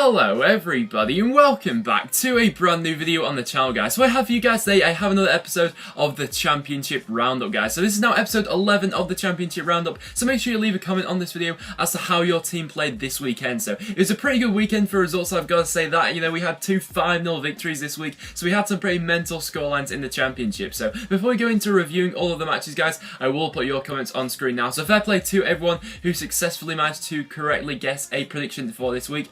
Hello everybody and welcome back to a brand new video on the channel, guys. So I have for you guys today, I have another episode of the Championship Roundup, guys. So this is now episode 11 of the Championship Roundup, so make sure you leave a comment on this video as to how your team played this weekend. So it was a pretty good weekend for results, I've got to say that. You know, we had two 5-0 victories this week, so we had some pretty mental scorelines in the Championship. So before we go into reviewing all of the matches, guys, I will put your comments on screen now. So fair play to everyone who successfully managed to correctly guess a prediction for this week.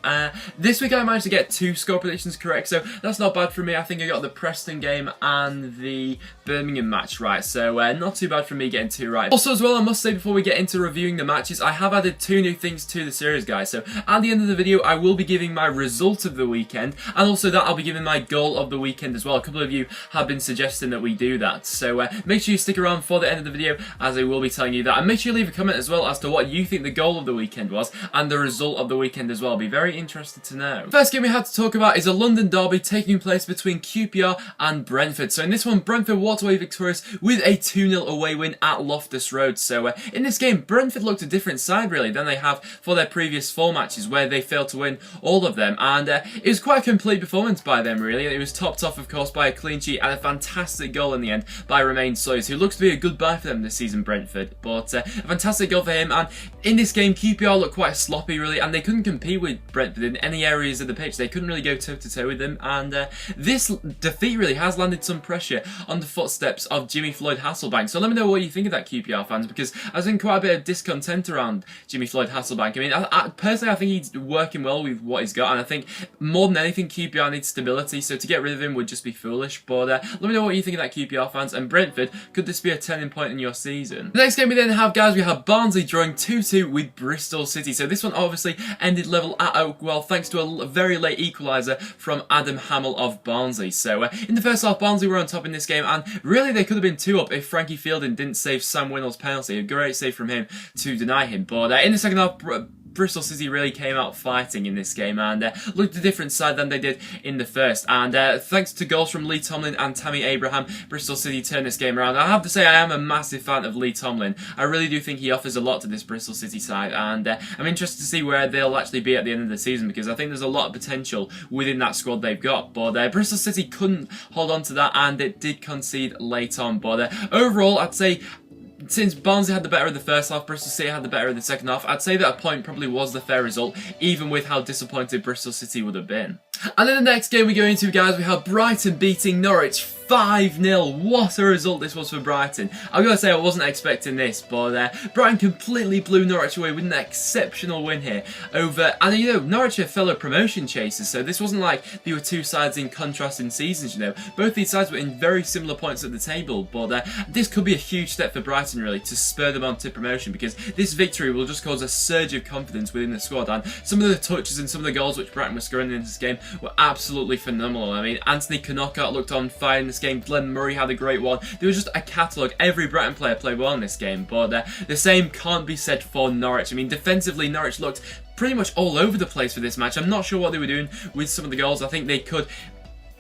This week I managed to get 2 score predictions correct, so that's not bad for me. I think I got the Preston game and the Birmingham match right, so not too bad for me getting 2 right. Also as well, I must say before we get into reviewing the matches, I have added 2 new things to the series, guys. So at the end of the video, I will be giving my result of the weekend, and also that I'll be giving my goal of the weekend as well. A couple of you have been suggesting that we do that, so make sure you stick around for the end of the video as I will be telling you that, and make sure you leave a comment as well as to what you think the goal of the weekend was and the result of the weekend as well. I'll be very interested to know. First game we have to talk about is a London derby taking place between QPR and Brentford. So in this one, Brentford walked away victorious with a 2-0 away win at Loftus Road. So in this game, Brentford looked a different side really than they have for their previous 4 matches where they failed to win all of them. And it was quite a complete performance by them really. It was topped off of course by a clean sheet and a fantastic goal in the end by Romain Sawyers, who looks to be a good buy for them this season, Brentford. But a fantastic goal for him. And in this game, QPR looked quite sloppy really, and they couldn't compete with Brentford in any areas of the pitch. They couldn't really go toe-to-toe with them, and this defeat really has landed some pressure on the footsteps of Jimmy Floyd Hasselbank. So let me know what you think of that, QPR fans, because I've seen quite a bit of discontent around Jimmy Floyd Hasselbank. I mean, personally, I think he's working well with what he's got, and I think more than anything, QPR needs stability, so to get rid of him would just be foolish. But let me know what you think of that, QPR fans, and Brentford, could this be a turning point in your season? The next game we then have, guys, we have Barnsley drawing 2-2 with Bristol City. So this one obviously ended level at Oakwell thanks to a very late equaliser from Adam Hamill of Barnsley. So in the first half, Barnsley were on top in this game, and really they could have been 2 up if Frankie Fielding didn't save Sam Winnall's penalty. A great save from him to deny him. But in the second half, Bristol City really came out fighting in this game and looked a different side than they did in the first. And thanks to goals from Lee Tomlin and Tammy Abraham, Bristol City turned this game around. I have to say I am a massive fan of Lee Tomlin. I really do think he offers a lot to this Bristol City side, and I'm interested to see where they'll actually be at the end of the season, because I think there's a lot of potential within that squad they've got. But Bristol City couldn't hold on to that, and it did concede late on. But overall, I'd say, since Barnsley had the better of the first half, Bristol City had the better of the second half, I'd say that a point probably was the fair result, even with how disappointed Bristol City would have been. And then the next game we go into, guys, we have Brighton beating Norwich 5-0. What a result this was for Brighton. I've got to say I wasn't expecting this, but Brighton completely blew Norwich away with an exceptional win here over, and you know, Norwich are fellow promotion chasers, so this wasn't like they were 2 sides in contrasting seasons, you know. Both these sides were in very similar points at the table, but this could be a huge step for Brighton really to spur them on to promotion, because this victory will just cause a surge of confidence within the squad, and some of the touches and some of the goals which Brighton were scoring in this game were absolutely phenomenal. I mean, Anthony Knockout looked on fire in this game. Glenn Murray had a great one. There was just a catalogue. Every Brighton player played well in this game, but the same can't be said for Norwich. I mean, defensively, Norwich looked pretty much all over the place for this match. I'm not sure what they were doing with some of the goals. I think they could,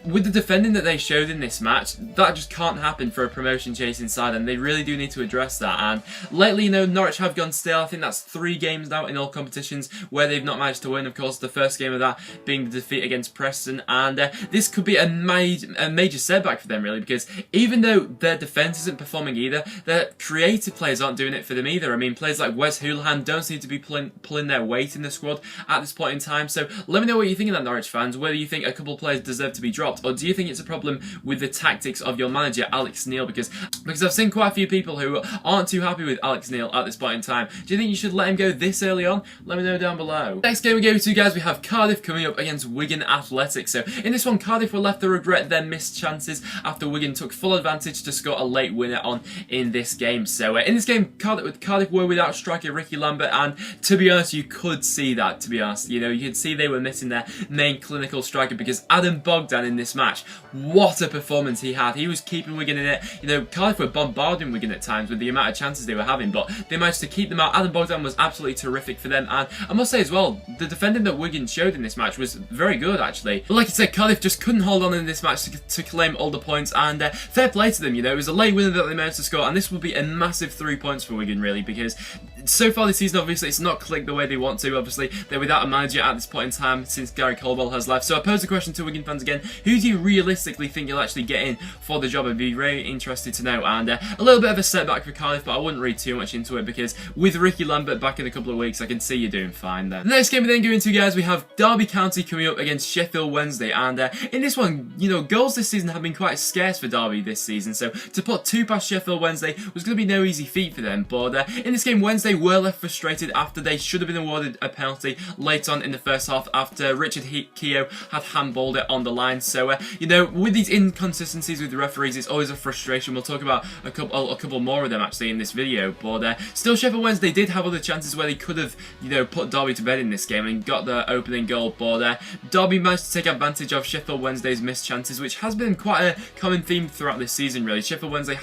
with the defending that they showed in this match, that just can't happen for a promotion chasing side, and they really do need to address that. And lately, you know, Norwich have gone stale. I think that's 3 games now in all competitions where they've not managed to win. Of course, the first game of that being the defeat against Preston, and this could be a major setback for them really, because even though their defence isn't performing either, their creative players aren't doing it for them either. I mean, players like Wes Hoolahan don't seem to be pulling their weight in the squad at this point in time. So let me know what you think of that, Norwich fans, whether you think a couple of players deserve to be dropped, or do you think it's a problem with the tactics of your manager, Alex Neil? Because I've seen quite a few people who aren't too happy with Alex Neil at this point in time. Do you think you should let him go this early on? Let me know down below. Next game we go to, guys, we have Cardiff coming up against Wigan Athletic. So in this one, Cardiff were left to regret their missed chances after Wigan took full advantage to score a late winner on in this game. So in this game, Cardiff were without striker Ricky Lambert, and to be honest, you could see that, to be honest. You know, you could see they were missing their main clinical striker, because Adam Bogdan in this match. What a performance he had. He was keeping Wigan in it. You know, Cardiff were bombarding Wigan at times with the amount of chances they were having, but they managed to keep them out. Adam Bogdan was absolutely terrific for them, and I must say as well, the defending that Wigan showed in this match was very good, actually. But like I said, Cardiff just couldn't hold on in this match to claim all the points, and fair play to them, you know. It was a late winner that they managed to score, and this would be a massive 3 points for Wigan, really, because so far this season, obviously, it's not clicked the way they want to. Obviously, they're without a manager at this point in time since Gary Caldwell has left. So I pose the question to Wigan fans again: who do you realistically think you'll actually get in for the job? I'd be very interested to know. And a little bit of a setback for Cardiff, but I wouldn't read too much into it, because with Ricky Lambert back in a couple of weeks, I can see you doing fine there. The next game we then go into, guys, we have Derby County coming up against Sheffield Wednesday, and in this one, you know, goals this season have been quite scarce for Derby this season, so to put 2 past Sheffield Wednesday was going to be no easy feat for them. But in this game, Wednesday were left frustrated after they should have been awarded a penalty late on in the first half after Richard Keogh had handballed it on the line. So you know, with these inconsistencies with the referees, it's always a frustration. We'll talk about a couple more of them actually in this video, but still, Sheffield Wednesday did have other chances where they could have, you know, put Derby to bed in this game and got the opening goal, but Derby managed to take advantage of Sheffield Wednesday's missed chances, which has been quite a common theme throughout this season, really. Sheffield Wednesday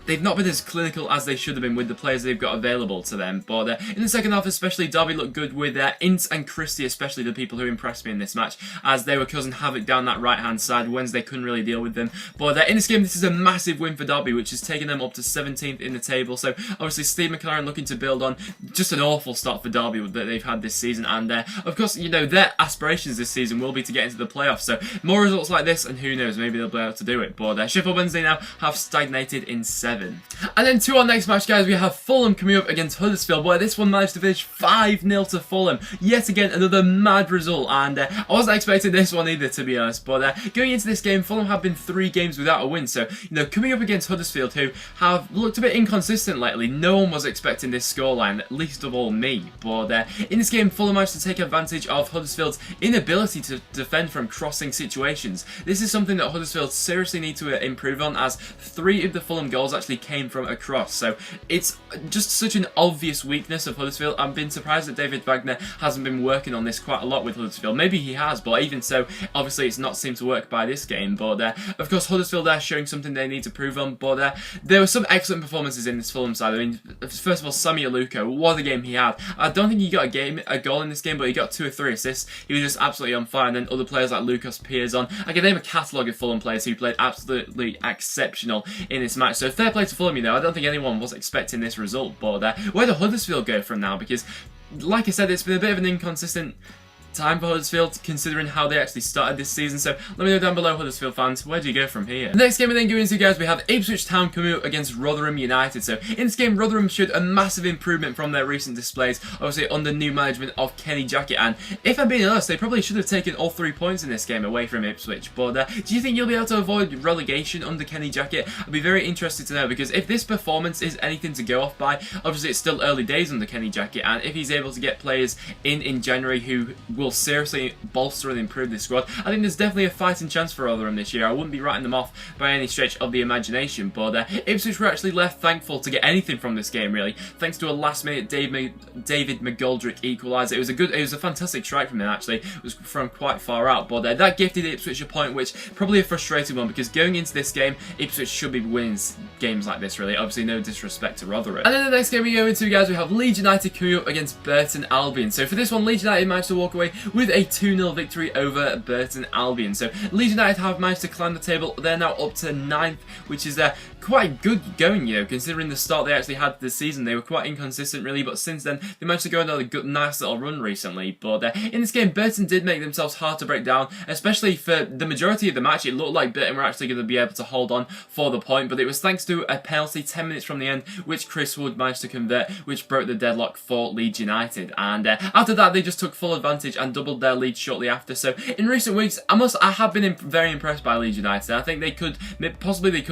they've not been as clinical as they should have been with the players they've got available to them, but in the second half especially, Derby looked good with Ince and Christie, especially the people who impressed me in this match, as they were causing havoc down that right hand side. Wednesday couldn't really deal with them, but in this game, this is a massive win for Derby, which has taken them up to 17th in the table. So obviously Steve McLaren looking to build on just an awful start for Derby that they've had this season, and of course, you know, their aspirations this season will be to get into the playoffs, so more results like this and who knows, maybe they'll be able to do it. But Sheffield Wednesday now have stagnated in 7. And then to our next match, guys, we have Fulham coming up against Huddersfield, where this one managed to finish 5-0 to Fulham. Yet again, another mad result, and I wasn't expecting this one either, to be honest. But going into this game, Fulham have been 3 games without a win, so you know, coming up against Huddersfield, who have looked a bit inconsistent lately, no one was expecting this scoreline, least of all me. But in this game, Fulham managed to take advantage of Huddersfield's inability to defend from crossing situations. This is something that Huddersfield seriously need to improve on, as 3 of the Fulham goals actually came from a cross. So it's just such an obvious weakness of Huddersfield. I've been surprised that David Wagner hasn't been working on this quite a lot with Huddersfield. Maybe he has, but even so, obviously it's not seemed to work by this game. But of course, Huddersfield are showing something they need to prove on. But there were some excellent performances in this Fulham side. I mean, first of all, Sammy Aluko, what a game he had. I don't think he got a goal in this game, but he got 2 or 3 assists. He was just absolutely on fire. And then other players like Lucas Piazon. I can name a catalogue of Fulham players who played absolutely exceptional in this match. So fair play to Fulham, you know. I don't think anyone was expecting this result. But where do Huddersfield go from now? Because, like I said, it's been a bit of an inconsistent time for Huddersfield, considering how they actually started this season. So let me know down below, Huddersfield fans, where do you go from here? The next game we then go into, guys, we have Ipswich Town coming up against Rotherham United. So in this game, Rotherham showed a massive improvement from their recent displays, obviously under new management of Kenny Jackett, and if I'm being honest, they probably should have taken all 3 points in this game away from Ipswich. But do you think you'll be able to avoid relegation under Kenny Jackett? I'd be very interested to know, because if this performance is anything to go off by, obviously it's still early days under Kenny Jackett, and if he's able to get players in January who will seriously bolster and improve this squad, I think there's definitely a fighting chance for Rotherham this year. I wouldn't be writing them off by any stretch of the imagination, but Ipswich were actually left thankful to get anything from this game, really, thanks to a last-minute David McGoldrick equaliser. It was a fantastic strike from him, actually. It was from quite far out, but that gifted Ipswich a point, which probably a frustrating one, because going into this game, Ipswich should be winning games like this, really. Obviously, no disrespect to Rotherham. And then the next game we go into, guys, we have Leeds United coming up against Burton Albion. So for this one, Leeds United managed to walk away with a 2-0 victory over Burton Albion. So Leeds United have managed to climb the table. They're now up to 9th, which is quite good going, you know, considering the start they actually had this season. They were quite inconsistent, really, but since then they managed to go on another nice little run recently. But in this game, Burton did make themselves hard to break down, especially for the majority of the match. It looked like Burton were actually going to be able to hold on for the point, but it was thanks to a penalty 10 minutes from the end, which Chris Wood managed to convert, which broke the deadlock for Leeds United. And after that, they just took full advantage and doubled their lead shortly after. So in recent weeks, I have been very impressed by Leeds United. I think they could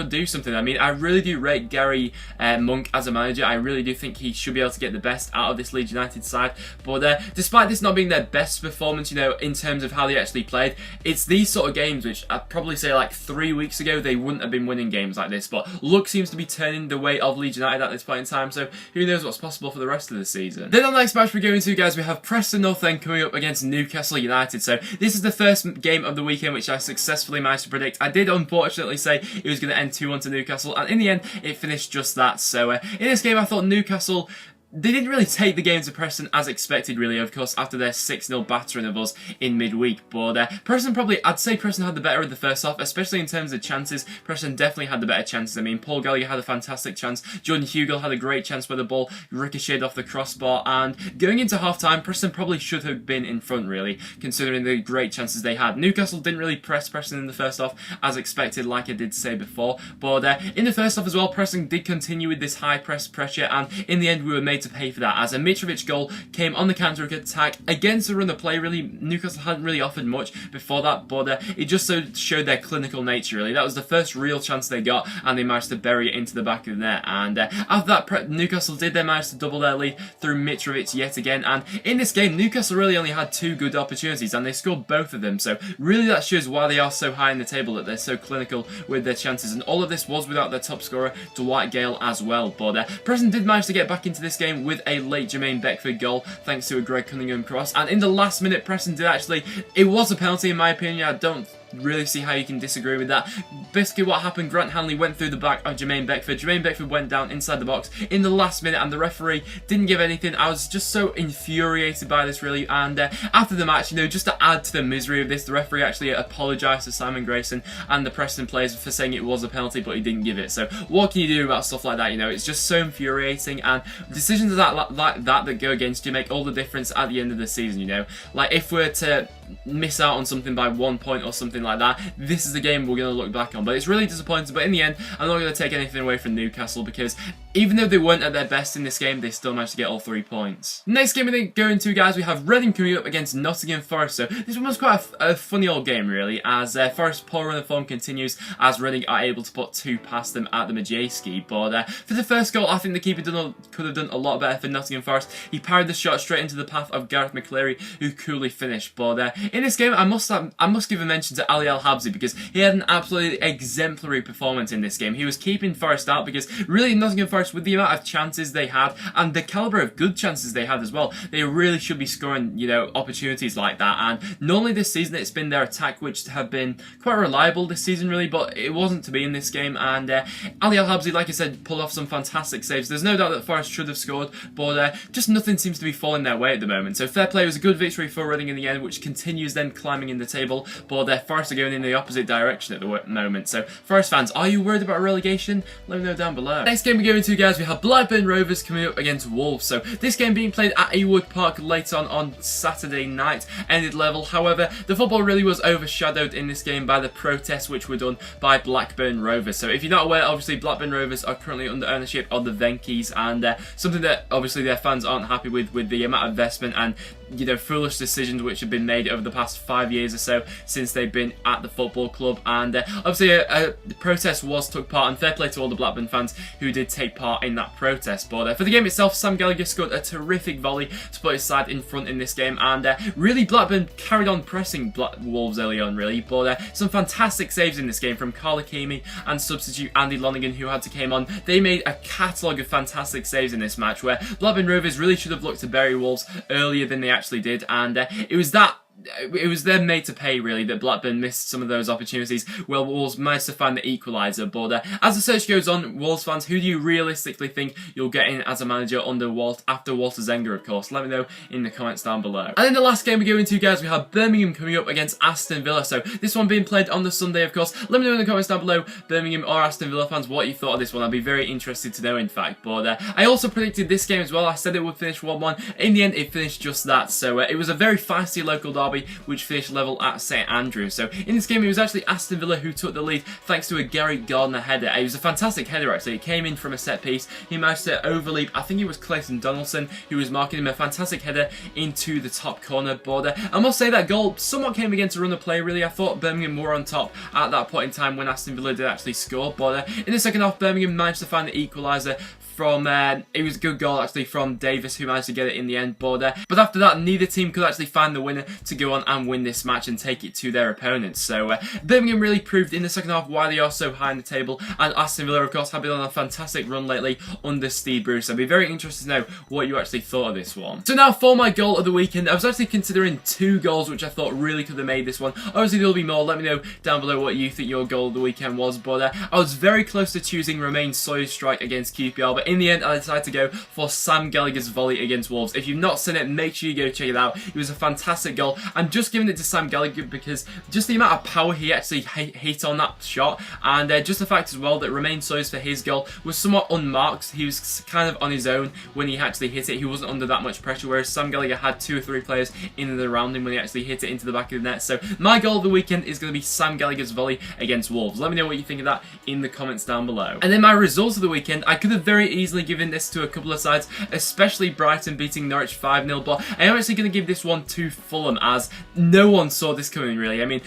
do something. I mean, I really do rate Gary Monk as a manager. I really do think he should be able to get the best out of this Leeds United side. But despite this not being their best performance, you know, in terms of how they actually played, it's these sort of games which I'd probably say like 3 weeks ago they wouldn't have been winning games like this. But luck seems to be turning the way of Leeds United at this point in time. So who knows what's possible for the rest of the season. Then on the next match we go into, guys, we have Preston North End coming up against against Newcastle United. So this is the first game of the weekend which I successfully managed to predict. I did unfortunately say it was going to end 2-1 to Newcastle, and in the end it finished just that. So in this game I thought Newcastle, they didn't really take the game to Preston as expected, really, of course, after their 6-0 battering of us in midweek. But Preston I'd say Preston had the better of the first half, especially in terms of chances. Preston definitely had the better chances. I mean, Paul Gallagher had a fantastic chance. Jordan Hugill had a great chance where the ball ricocheted off the crossbar. And going into half-time, Preston probably should have been in front, really, considering the great chances they had. Newcastle didn't really press Preston in the first half as expected, like I did say before. But in the first half as well, Preston did continue with this high press pressure, and in the end we were made to pay for that, as a Mitrovic goal came on the counter-attack against the run of play. Really, Newcastle hadn't really offered much before that, but it just showed their clinical nature, really. That was the first real chance they got, and they managed to bury it into the back of the net. And after that, Newcastle did then manage to double their lead through Mitrovic yet again. And in this game, Newcastle really only had 2 good opportunities, and they scored both of them. So really that shows why they are so high in the table, that they're so clinical with their chances. And all of this was without their top scorer, Dwight Gale, as well. But Preston did manage to get back into this game with a late Jermaine Beckford goal, thanks to a Greg Cunningham cross. And in the last minute, Preston did actually, it was a penalty in my opinion. I don't really see how you can disagree with that. Basically what happened, Grant Hanley went through the back of Jermaine Beckford. Jermaine Beckford went down inside the box in the last minute, and the referee didn't give anything. I was just so infuriated by this, really. And after the match, you know, just to add to the misery of this, the referee actually apologised to Simon Grayson and the Preston players for saying it was a penalty, but he didn't give it. So what can you do about stuff like that? You know, it's just so infuriating, and decisions like that go against you make all the difference at the end of the season, you know. Like, if we're to miss out on something by 1 point or something like that, this is the game we're going to look back on. But it's really disappointing. But in the end, I'm not going to take anything away from Newcastle, because even though they weren't at their best in this game, they still managed to get all 3 points. Next game we're going to, guys, we have Reading coming up against Nottingham Forest. So this one was quite a funny old game, really, as Forest poor run of form continues, as Reading are able to put 2 past them at the Majeski. But for the first goal, I think the keeper could have done a lot better for Nottingham Forest. He parried the shot straight into the path of Gareth McCleary, who coolly finished. But in this game, I must give a mention to Ali Al Habsi, because he had an absolutely exemplary performance in this game. He was keeping Forest out, because really Nottingham Forest, with the amount of chances they had and the calibre of good chances they had as well, they really should be scoring, you know, opportunities like that. And normally this season it's been their attack which have been quite reliable this season, really, but it wasn't to be in this game. And Ali Al Habsi, like I said, pulled off some fantastic saves. There's no doubt that Forest should have scored, but just nothing seems to be falling their way at the moment. So fair play, was a good victory for Reading in the end, which continues then climbing in the table, but Forest are going in the opposite direction at the moment. So Forest fans, are you worried about relegation? Let me know down below. Next game we're going to, guys, we have Blackburn Rovers coming up against Wolves. So this game being played at Ewood Park later on Saturday night ended level. However, the football really was overshadowed in this game by the protests which were done by Blackburn Rovers. So if you're not aware, obviously Blackburn Rovers are currently under ownership of the Venkies, and something that obviously their fans aren't happy with the amount of investment and, you know, foolish decisions which have been made over the past 5 years or so since they've been at the football club. And obviously the protest took part, and fair play to all the Blackburn fans who did take part in that protest. But for the game itself, Sam Gallagher scored a terrific volley to put his side in front in this game, and really Blackburn carried on pressing Wolves early on, really. But some fantastic saves in this game from Carl Akimi and substitute Andy Lonergan, who had to came on. They made a catalogue of fantastic saves in this match, where Blackburn Rovers really should have looked to bury Wolves earlier than they actually did, and it was them made to pay, really, that Blackburn missed some of those opportunities. Well, Wolves managed to find the equaliser. But as the search goes on, Wolves fans, who do you realistically think you'll get in as a manager after Walter Zenga, of course? Let me know in the comments down below. And in the last game we go into, guys, we have Birmingham coming up against Aston Villa. So this one being played on the Sunday, of course. Let me know in the comments down below, Birmingham or Aston Villa fans, what you thought of this one. I'd be very interested to know, in fact. But I also predicted this game as well. I said it would finish 1-1. In the end, it finished just that. So it was a very feisty local derby, which finished level at St Andrews. So in this game, it was actually Aston Villa who took the lead thanks to a Gary Gardner header. It was a fantastic header, actually. It came in from a set piece. He managed to overleap, I think it was Clayton Donaldson who was marking him, a fantastic header into the top corner. But I must say that goal somewhat came against a run of play, really. I thought Birmingham were on top at that point in time when Aston Villa did actually score. But in the second half, Birmingham managed to find the equaliser from, it was a good goal actually from Davis, who managed to get it in the end. But after that, neither team could actually find the winner to go on and win this match and take it to their opponents. So Birmingham really proved in the second half why they are so high in the table, and Aston Villa, of course, have been on a fantastic run lately under Steve Bruce. I'd be very interested to know what you actually thought of this one. So now for my goal of the weekend, I was actually considering 2 goals which I thought really could have made this one. Obviously there'll be more. Let me know down below what you think your goal of the weekend was. But I was very close to choosing Romain Sawyer's strike against QPR, but in the end I decided to go for Sam Gallagher's volley against Wolves. If you've not seen it, make sure you go check it out. It was a fantastic goal. I'm just giving it to Sam Gallagher because just the amount of power he actually hit on that shot, and just the fact as well that Romain Sawyer's for his goal was somewhat unmarked. He was kind of on his own when he actually hit it. He wasn't under that much pressure, whereas Sam Gallagher had 2 or 3 players in and around him when he actually hit it into the back of the net. So my goal of the weekend is going to be Sam Gallagher's volley against Wolves. Let me know what you think of that in the comments down below. And then my results of the weekend, I could have very easily given this to a couple of sides, especially Brighton beating Norwich 5-0, but I am actually going to give this one to Fulham, as no one saw this coming really. I mean,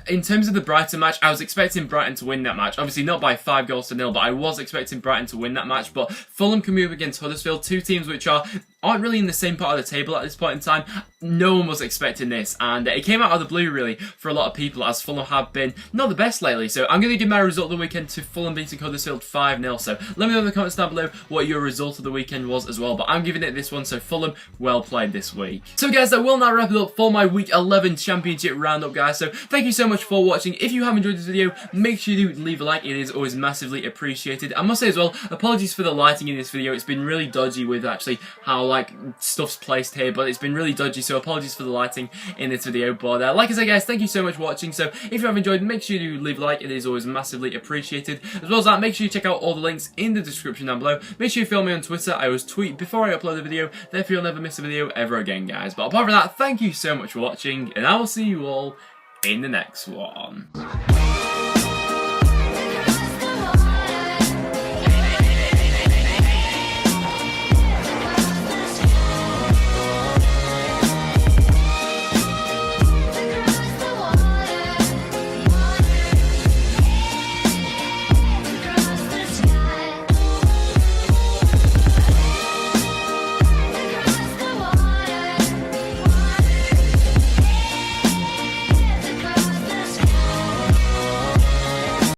in terms of the Brighton match, I was expecting Brighton to win that match. Obviously not by 5-0, but I was expecting Brighton to win that match. But Fulham can move against Huddersfield, 2 teams which aren't really in the same part of the table at this point in time. No one was expecting this, and it came out of the blue really for a lot of people, as Fulham have been not the best lately. So I'm going to give my result of the weekend to Fulham beating Huddersfield 5-0. So let me know in the comments down below what your result of the weekend was as well, but I'm giving it this one, so Fulham, well played this week. So guys, that will now wrap it up for my week 11 championship roundup, guys. So thank you so much for watching. If you have enjoyed this video, make sure you leave a like. It is always massively appreciated. I must say as well, apologies for the lighting in this video. It's been really dodgy with actually how stuff's placed here, but it's been really dodgy, so apologies for the lighting in this video. But like I said, guys, thank you so much for watching. So if you have enjoyed, make sure you leave a like. It is always massively appreciated. As well as that, make sure you check out all the links in the description down below. Make sure you follow me on Twitter. I always tweet before I upload a video, therefore you'll never miss a video ever again, guys. But apart from that, thank you so much for watching, and I will see you all in the next one.